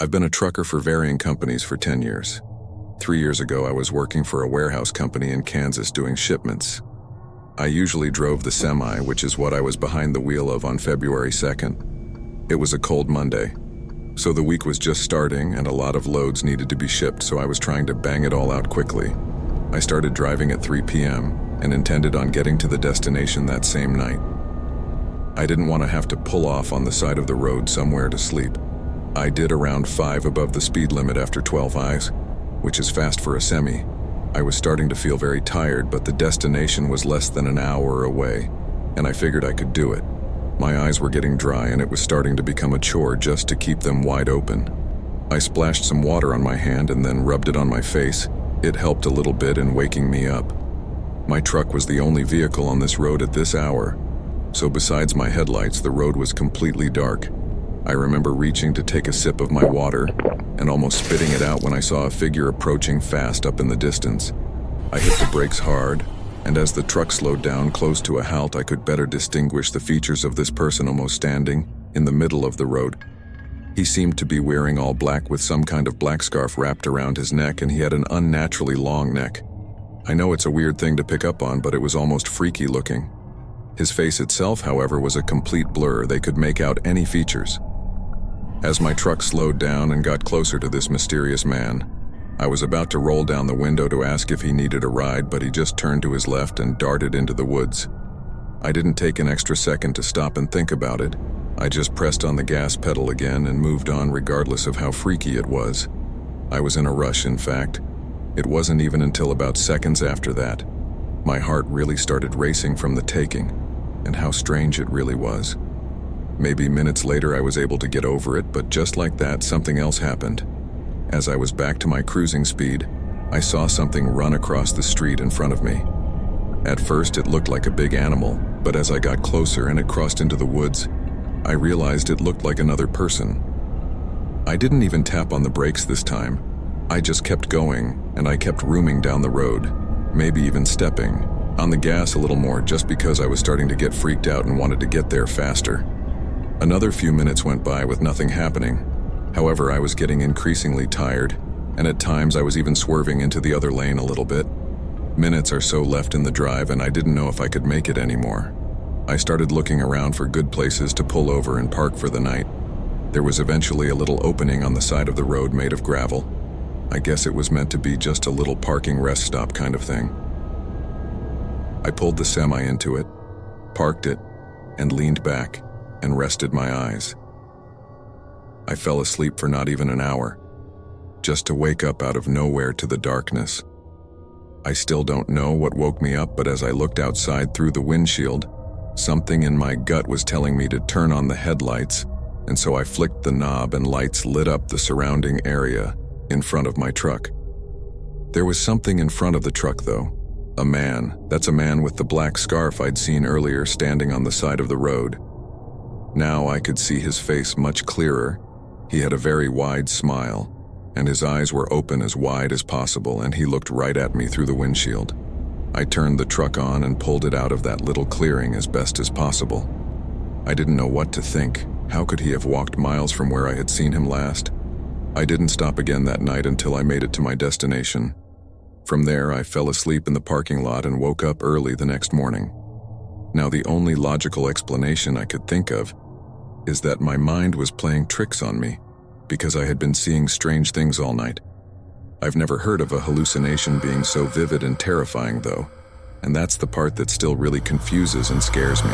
I've been a trucker for varying companies for 10 years. 3 years ago, I was working for a warehouse company in Kansas doing shipments. I usually drove the semi, which is what I was behind the wheel of on February 2nd. It was a cold Monday, so the week was just starting and a lot of loads needed to be shipped, so I was trying to bang it all out quickly. I started driving at 3 p.m. and intended on getting to the destination that same night. I didn't want to have to pull off on the side of the road somewhere to sleep. I did around 5 above the speed limit after 12 eyes, which is fast for a semi. I was starting to feel very tired, but the destination was less than an hour away, and I figured I could do it. My eyes were getting dry and it was starting to become a chore just to keep them wide open. I splashed some water on my hand and then rubbed it on my face. It helped a little bit in waking me up. My truck was the only vehicle on this road at this hour, so besides my headlights, the road was completely dark. I remember reaching to take a sip of my water and almost spitting it out when I saw a figure approaching fast up in the distance. I hit the brakes hard, and as the truck slowed down close to a halt, I could better distinguish the features of this person almost standing in the middle of the road. He seemed to be wearing all black with some kind of black scarf wrapped around his neck, and he had an unnaturally long neck. I know it's a weird thing to pick up on, but it was almost freaky looking. His face itself, however, was a complete blur. They could make out any features. As my truck slowed down and got closer to this mysterious man, I was about to roll down the window to ask if he needed a ride, but he just turned to his left and darted into the woods. I didn't take an extra second to stop and think about it. I just pressed on the gas pedal again and moved on regardless of how freaky it was. I was in a rush, in fact. It wasn't even until about seconds after that. My heart really started racing from the taking, and how strange it really was. Maybe minutes later I was able to get over it, but just like that, something else happened. As I was back to my cruising speed, I saw something run across the street in front of me. At first it looked like a big animal, but as I got closer and it crossed into the woods, I realized it looked like another person. I didn't even tap on the brakes this time. I just kept going, and I kept rooming down the road, maybe even stepping on the gas a little more just because I was starting to get freaked out and wanted to get there faster. Another few minutes went by with nothing happening. However, I was getting increasingly tired, and at times I was even swerving into the other lane a little bit. Minutes or so left in the drive, and I didn't know if I could make it anymore. I started looking around for good places to pull over and park for the night. There was eventually a little opening on the side of the road made of gravel. I guess it was meant to be just a little parking rest stop kind of thing. I pulled the semi into it, parked it, and leaned back and rested my eyes. I fell asleep for not even an hour, just to wake up out of nowhere to the darkness. I still don't know what woke me up, but as I looked outside through the windshield, something in my gut was telling me to turn on the headlights, and so I flicked the knob and lights lit up the surrounding area in front of my truck. There was something in front of the truck though. A man. That's a man with the black scarf I'd seen earlier standing on the side of the road. Now I could see his face much clearer. He had a very wide smile, and his eyes were open as wide as possible, and he looked right at me through the windshield. I turned the truck on and pulled it out of that little clearing as best as possible. I didn't know what to think. How could he have walked miles from where I had seen him last? I didn't stop again that night until I made it to my destination. From there, I fell asleep in the parking lot and woke up early the next morning. Now, the only logical explanation I could think of is that my mind was playing tricks on me because I had been seeing strange things all night. I've never heard of a hallucination being so vivid and terrifying though, and that's the part that still really confuses and scares me.